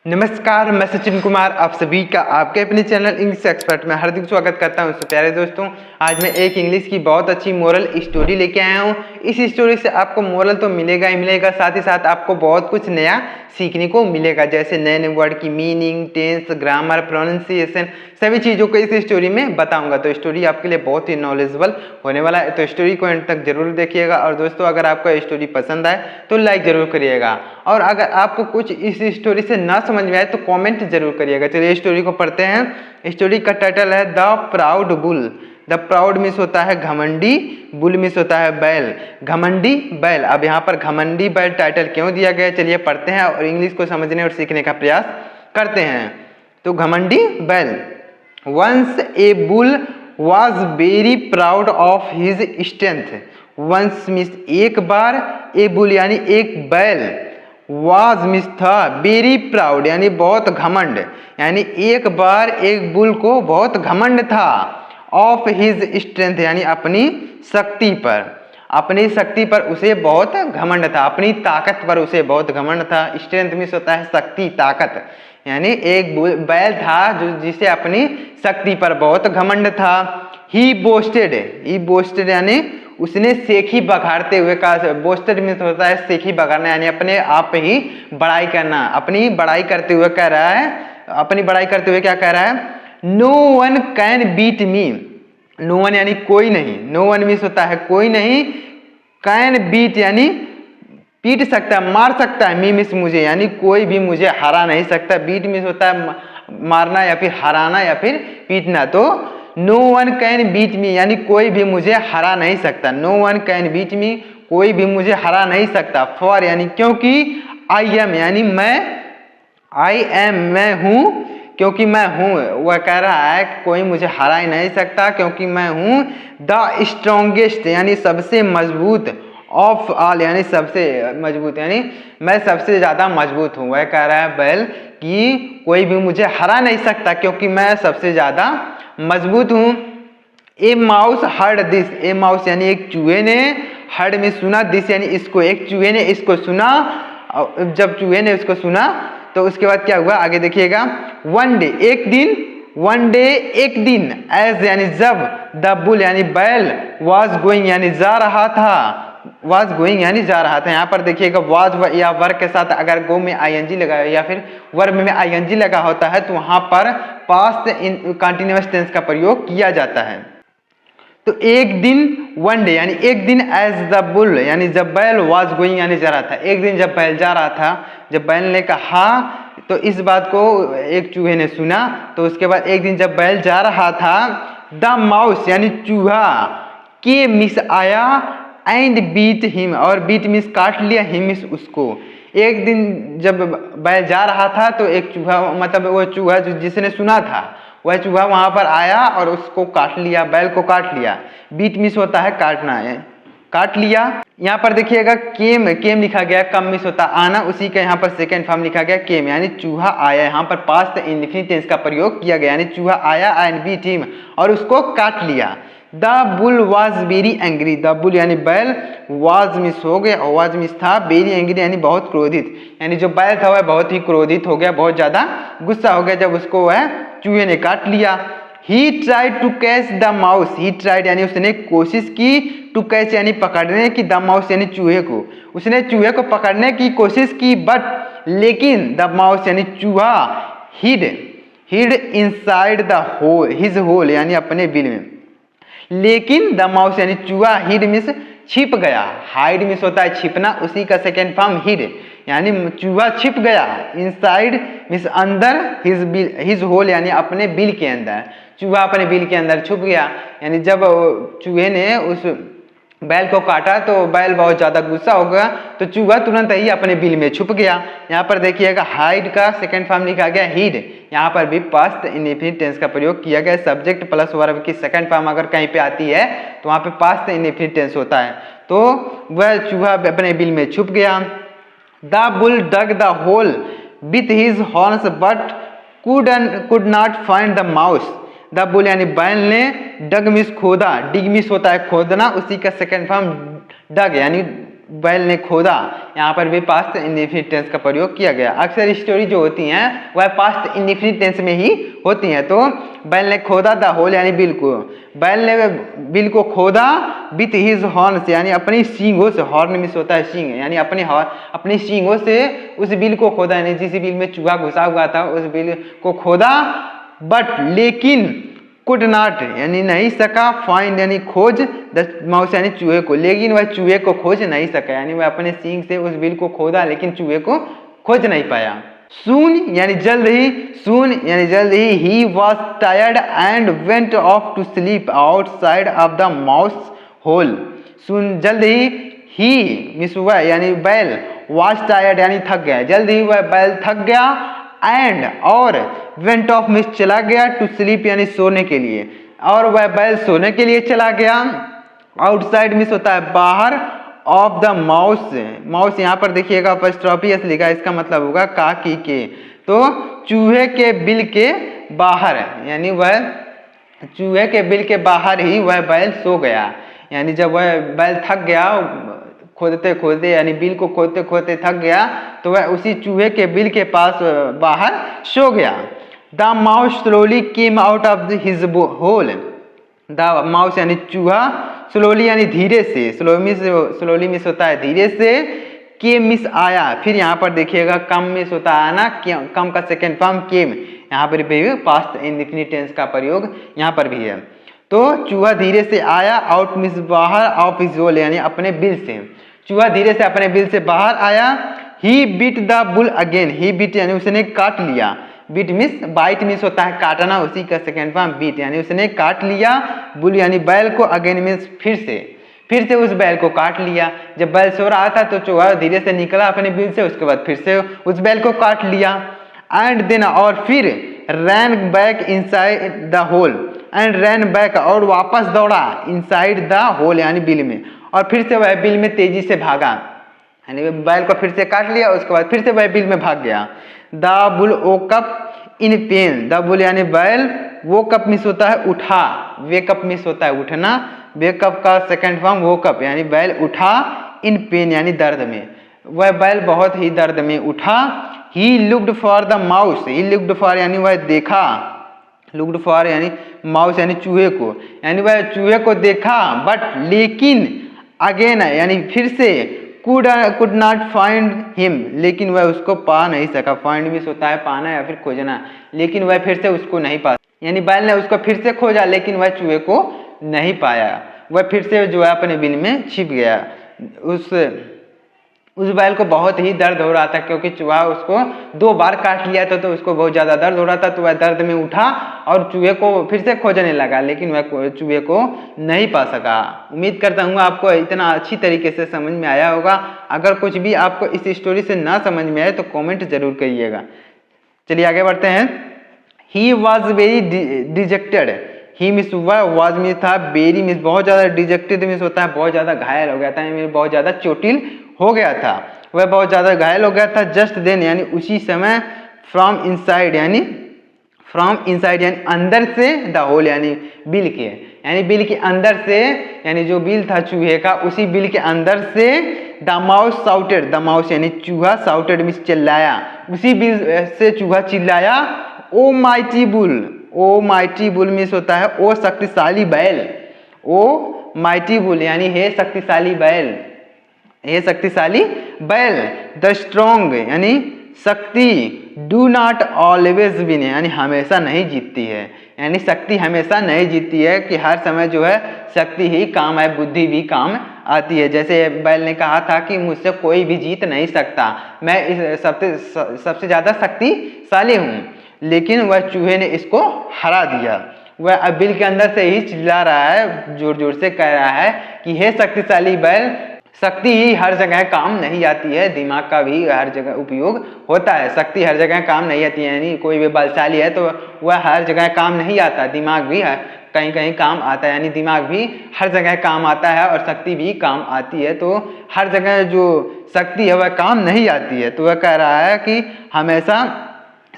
नमस्कार, मैं सचिन कुमार आप सभी का आपके अपने चैनल इंग्लिश एक्सपर्ट में हार्दिक स्वागत करता हूं। तो प्यारे दोस्तों, आज मैं एक इंग्लिश की बहुत अच्छी मोरल स्टोरी लेके आया हूं। इस स्टोरी से आपको मोरल तो मिलेगा ही मिलेगा, साथ ही साथ आपको बहुत कुछ नया सीखने को मिलेगा, जैसे नए नए वर्ड की मीनिंग, टेंस, ग्रामर, प्रोनाउंसिएशन, सभी चीज़ों को इस स्टोरी में बताऊंगा। तो स्टोरी आपके लिए बहुत ही नॉलेजेबल होने वाला है, तो स्टोरी को एंड तक जरूर देखिएगा। और दोस्तों, अगर आपको स्टोरी पसंद आए तो लाइक जरूर करिएगा, और अगर आपको कुछ इस स्टोरी से ना समझ में आए तो कमेंट जरूर करिएगा। चलिए स्टोरी को पढ़ते हैं। स्टोरी का टाइटल है the proud bull. The proud miss होता है घमंडी, बुल मिस होता है बैल, घमंडी बैल। अब यहाँ पर घमंडी बैल टाइटल क्यों दिया गया, चलिए पढ़ते हैं और इंग्लिश को समझने और सीखने का प्रयास करते हैं। तो घमंडी बैल। Once a bull was very proud of his strength. Once miss एक बार, ए बुल यानी एक बैल, वाज मिस था, वेरी प्राउड यानी बहुत घमंड, यानी एक बार एक बुल को बहुत घमंड था, ऑफ हिज स्ट्रेंथ यानी अपनी शक्ति पर, अपनी शक्ति पर उसे बहुत घमंड था, अपनी ताकत पर उसे बहुत घमंड था। स्ट्रेंथ मिस होता है शक्ति, ताकत, यानी एक बैल था जो जिसे अपनी शक्ति पर बहुत घमंड था। ही बोस्टेड यानी उसने सेखी बघाड़ते हुए कहा। बोस्टेड मीन्स होता है सेखी बघाड़ना, यानी अपने आप ही बड़ाई करना। अपनी बड़ाई करते हुए कह रहा है, अपनी बड़ाई करते हुए क्या कह रहा है, no one can beat me. No one यानी कोई नहीं, नो वन मीन्स होता है कोई नहीं, कैन बीट यानी पीट सकता है, मार सकता है, मी मीन्स मुझे, यानी कोई भी मुझे हरा नहीं सकता। बीट मीन्स होता है मारना या फिर हराना या फिर पीटना। तो no one can beat me यानी कोई भी मुझे हरा नहीं सकता। No one can beat me, कोई भी मुझे हरा नहीं सकता। फॉर यानी क्योंकि, आई एम यानी मैं, आई एम मैं हूँ, क्योंकि मैं हूँ। वह कह रहा है कोई मुझे हरा ही नहीं सकता क्योंकि मैं हूँ। द स्ट्रॉन्गेस्ट यानी सबसे मजबूत, ऑफ ऑल यानी सबसे मजबूत, यानी मैं सबसे ज्यादा मजबूत हूँ। वह कह रहा है बैल कि कोई भी मुझे हरा नहीं सकता क्योंकि मैं सबसे ज्यादा मजबूत हूँ। ए mouse heard this, A mouse यानी एक चूहे ने, हर्ड में सुना, दिस यानी इसको, एक चूहे ने इसको सुना। जब चूहे ने इसको सुना तो उसके बाद क्या हुआ आगे देखिएगा। वन डे एक दिन, वन डे एक दिन, एज यानी जब, द बुल यानी बैल, वॉज गोइंग यानी जा रहा था, वाज गोइंग यानी जा रहा था। यहाँ पर देखिएगा वाज या वर्ब के साथ अगर गो में आईएनजी लगा या फिर वर्ब में आईएनजी लगा होता है तो वहां पर पास्ट इन कंटीन्यूअस टेंस का प्रयोग किया जाता है। तो एक दिन, वन डे यानी एक दिन, एज द बुल यानी जब बैल, वाज गोइंग यानी जा रहा था, एक दिन जब बैल जा रहा था, जब बैल ने कहा तो इस बात को एक चूहे ने सुना, तो उसके बाद एक दिन जब बैल जा रहा था, द माउस यानी चूहा, के मिस आया, एंड बीट हिम, और बीट मिस काट लिया, हिम मिस उसको। एक दिन जब बैल जा रहा था तो एक चूहा, मतलब वो चूहा जो जिसने सुना था वह चूहा वहां पर आया और उसको काट लिया, बैल को काट लिया। बीट मिस होता है काटना है, काट लिया। यहाँ पर देखिएगा केम, केम लिखा गया, कम मिस होता आना, उसी का यहाँ पर सेकेंड फॉर्म लिखा गया केम, यानी चूहा आया। यहाँ पर पास्ट इंडेफिनिट टेंस का प्रयोग किया गया, यानी चूहा आया एंड बीट हिम, और उसको काट लिया। The bull was very angry, the bull यानी बैल, वॉज मिस हो गया, वॉज मिस था, वेरी एंग्री यानी बहुत क्रोधित, यानी जो बैल था वह बहुत ही क्रोधित हो गया, बहुत ज्यादा गुस्सा हो गया जब उसको वह चूहे ने काट लिया। He tried to catch the mouse, he tried यानी उसने कोशिश की, टू कैच यानी पकड़ने की, द माउस यानी चूहे को, उसने चूहे को पकड़ने की कोशिश की, बट लेकिन, द माउस यानी चूहा, hid inside the hole, his hole यानी अपने बिल में, लेकिन द माउस यानी चूहा, हिड मिस छिप गया, हाइड मिस होता है छिपना, उसी का सेकेंड फॉर्म हिड, यानी चूहा छिप गया, इनसाइड मिस अंदर, हिज होल यानी अपने बिल के अंदर, चूहा अपने बिल के अंदर छुप गया। यानी जब चूहे ने उस बैल को काटा तो बैल बहुत ज्यादा गुस्सा हो गया, तो चूहा तुरंत ही अपने बिल में छुप गया। यहाँ पर देखिएगा हाइड का सेकंड फॉर्म लिखा गया हिड, यहाँ पर भी पास्ट इंडेफिनिट टेंस का प्रयोग किया गया। सब्जेक्ट प्लस वर्ब की सेकंड फॉर्म अगर कहीं पे आती है तो वहाँ पे पास्ट इंडेफिनिट टेंस होता है। तो वह चूहा अपने बिल में छुप गया। The bull dug the hole with his horns but could not find the mouse, the bull यानी बैल ने डग मिस खोदा, डिग मिस होता है खोदना, उसी का सेकेंड फॉर्म डग यानी बैल ने खोदा, यहाँ पर भी पास्ट इंडेफिनिट टेंस का प्रयोग किया गया। अक्सर स्टोरी जो होती हैं वह पास्ट इंडेफिनिट टेंस में ही होती हैं। तो बैल ने खोदा द होल यानी बिल को, बैल ने बिल को खोदा विथ हिज हॉर्न्स यानी अपनी सींगों से, हॉर्न मिस होता है सींग, यानी अपनी सींगों से उस बिल को खोदा, यानी जिस बिल में चूहा घुसा हुआ था उस बिल को खोदा, बट लेकिन कुड नॉट यानी नहीं सका, फाइंड यानी खोज द माउस यानी चूहे को, लेकिन वह चूहे को खोज नहीं सका, यानी वह अपने सींग से उस बिल को खोदा लेकिन चूहे को खोज नहीं पाया। सून यानी जल्द ही, सून यानी जल्द ही was tired and went off to sleep outside of the mouse hole. Soon जल्द ही मिस हुआ यानी बैल, वॉज टायर्ड यानी थक गया, जल्द ही वह बैल थक गया, एंड और वेंट ऑफ मिस चला गया, टू स्लीप यानी सोने के लिए, और वह बैल सोने के लिए चला गया। आउटसाइड मिस होता है बाहर, ऑफ द माउस, माउस यहाँ पर देखिएगा अपॉस्ट्रोफी एस लिखा है, इसका मतलब होगा काकी के, तो चूहे के बिल के बाहर, यानी वह चूहे के बिल के बाहर ही वह बैल सो गया, यानी जब वह बैल थक गया खोदते खोदते, यानी बिल को खोदते खोदते थक गया, तो वह उसी चूहे के बिल के पास बाहर सो गया। The mouse slowly came out of his hole, the mouse यानी चूहा, स्लोली यानी धीरे से, स्लोली मिस होता है धीरे से, केम मिस आया, फिर यहाँ पर देखिएगा कम मिस होता है ना, कम का सेकेंड फॉर्म केम, यहाँ पर भी पास्ट इंडेफिनिट टेंस का प्रयोग यहाँ पर भी है। तो चूहा धीरे से आया, आउट मिस बाहर, ऑफ हिज होल यानी अपने बिल से, चूहा धीरे से अपने बिल से बाहर आया। He beat the bull again, he beat यानी उसने काट लिया, बीट मिस बाइट मिस होता है काटना, उसी का सेकेंड फॉर्म बीट, यानी उसने काट लिया, बुल यानी बैल को, अगेन मीन्स फिर से उस बैल को काट लिया। जब बैल सो रहा था तो चूहा धीरे से निकला अपने बिल से, उसके बाद फिर से उस बैल को काट लिया। एंड देन और फिर ran back inside the hole, and ran back और वापस दौड़ा, इनसाइड द होल यानी बिल में, और फिर से वह बिल में तेजी से भागा, यानी बैल को फिर से काट लिया, उसके बाद फिर से वह बिल में भाग गया। The bull woke up in pen, the bull यानी बैल, वोक अप मिस होता है उठा, वेकअप मिस होता है उठना, वेकअप का सेकंड फॉर्म वोकअप यानी बैल उठा, इन पेन यानी दर्द में, वह बैल बहुत ही दर्द में उठा। He looked for the mouse, he looked for यानी वह देखा, लुक्ड फॉर यानी माउस यानी चूहे को, यानी वह चूहे को देखा, बट लेकिन अगेन यानी फिर से, कुड नॉट फाइंड हिम, लेकिन वह उसको पा नहीं सका, फाइंड मिस होता है पाना या फिर खोजना, लेकिन वह फिर से उसको नहीं पा, यानी बैल ने उसको फिर से खोजा लेकिन वह चूहे को नहीं पाया, वह फिर से जो है अपने बिल में छिप गया। उस बैल को बहुत ही दर्द हो रहा था क्योंकि चूहा उसको 2 बार काट लिया था, तो उसको बहुत ज़्यादा दर्द हो रहा था, तो वह दर्द में उठा और चूहे को फिर से खोजने लगा, लेकिन वह चूहे को नहीं पा सका। उम्मीद करता हूँ आपको इतना अच्छी तरीके से समझ में आया होगा। अगर कुछ भी आपको इस स्टोरी से ना समझ में आए तो कॉमेंट जरूर करिएगा। चलिए आगे बढ़ते हैं। He was very dejected, he miss हुआ, वाज मिस था, बेरी मिस बहुत ज़्यादा, डिजेक्टेड मिस होता है बहुत ज़्यादा घायल हो गया था, यानी बहुत ज़्यादा चोटिल हो गया था, वह बहुत ज़्यादा घायल हो गया था। जस्ट देन यानी उसी समय, फ्रॉम इनसाइड यानी अंदर से, द होल यानी बिल के, यानी बिल के अंदर से, यानी जो बिल था चूहे का उसी बिल के अंदर से, the mouse shouted, the mouse यानी चूहा, साउटेड मिस चिल्लाया, उसी बिल से चूहा चिल्लाया, ओ माइटी बुल, ओ माइटी बुल मिस होता है ओ शक्तिशाली बैल, ओ माइटी बुल यानी हे शक्तिशाली बैल, हे शक्तिशाली बैल। द स्ट्रॉन्ग यानी शक्ति, डू नॉट ऑलवेज विन यानी हमेशा नहीं जीतती है, यानी शक्ति हमेशा नहीं जीतती है कि हर समय जो है शक्ति ही काम है, बुद्धि भी काम आती है। जैसे बैल ने कहा था कि मुझसे कोई भी जीत नहीं सकता, मैं इस सबसे ज़्यादा शक्तिशाली हूँ, लेकिन वह चूहे ने इसको हरा दिया। वह अब बिल के अंदर से ही चिल्ला रहा है, जोर जोर से कह रहा है कि हे शक्तिशाली बैल, शक्ति ही हर जगह काम नहीं आती है, दिमाग का भी हर जगह उपयोग होता है, शक्ति हर जगह काम नहीं आती है, यानी कोई भी बलशाली है तो वह हर जगह काम नहीं आता, दिमाग भी कहीं कहीं काम आता है, यानी दिमाग भी हर जगह काम आता है और शक्ति भी काम आती है, तो हर जगह जो शक्ति है वह काम नहीं आती है। तो वह कह रहा है कि हमेशा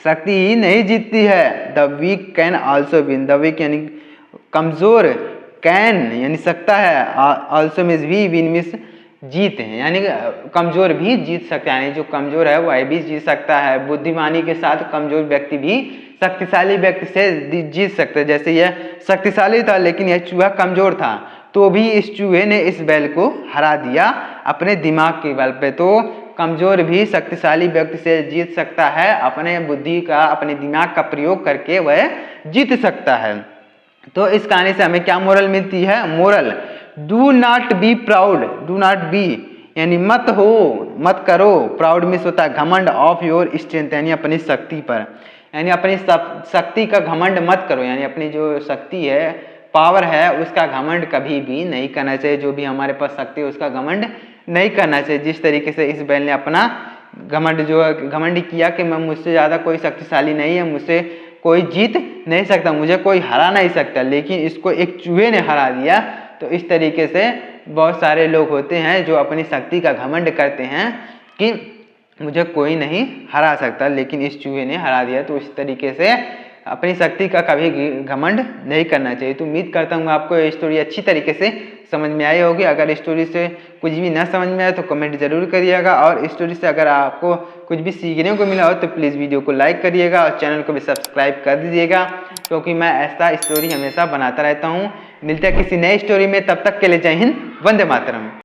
शक्ति ही नहीं जीतती है। The weak can also win, the weak यानी कमजोर, कैन यानी सकता है, आल्सो मीन्स भी, विन मीन्स जीत है, यानी कमजोर भी जीत सकता है, यानी जो कमजोर है वह भी जीत सकता है। बुद्धिमानी के साथ कमजोर व्यक्ति भी शक्तिशाली व्यक्ति से जीत सकता है। जैसे यह शक्तिशाली था लेकिन यह चूहा कमजोर था, तो भी इस चूहे ने इस बैल को हरा दिया अपने दिमाग के बल पे। तो कमजोर भी शक्तिशाली व्यक्ति से जीत सकता है, अपने बुद्धि का, अपने दिमाग का प्रयोग करके वह जीत सकता है। तो इस कहानी से हमें क्या मोरल मिलती है? Moral, do not be proud, do not be यानी मत हो, मत करो, प्राउड मीन्स होता है घमंड, ऑफ योर स्ट्रेंथ यानी अपनी शक्ति पर, यानी अपनी शक्ति का घमंड मत करो, यानी अपनी जो शक्ति है, पावर है, उसका घमंड कभी भी नहीं करना चाहिए। जो भी हमारे पास शक्ति है उसका घमंड नहीं करना चाहिए। जिस तरीके से इस बैल ने अपना घमंड किया कि मैं, मुझसे ज़्यादा कोई शक्तिशाली नहीं है, मुझसे कोई जीत नहीं सकता, मुझे कोई हरा नहीं सकता, लेकिन इसको एक चूहे ने हरा दिया। तो इस तरीके से बहुत सारे लोग होते हैं जो अपनी शक्ति का घमंड करते हैं कि मुझे कोई नहीं हरा सकता, लेकिन इस चूहे ने हरा दिया। तो इस तरीके से अपनी शक्ति का कभी घमंड नहीं करना चाहिए। तो उम्मीद करता हूँ आपको ये स्टोरी अच्छी तरीके से समझ में आई होगी। अगर स्टोरी से कुछ भी ना समझ में आए तो कमेंट जरूर करिएगा, और स्टोरी से अगर आपको कुछ भी सीखने को मिला हो तो प्लीज़ वीडियो को लाइक करिएगा और चैनल को भी सब्सक्राइब कर दीजिएगा, क्योंकि मैं ऐसा स्टोरी हमेशा बनाता रहता हूँ। मिलते हैं किसी नई स्टोरी में, तब तक के लिए जय हिंद, वंदे मातरम।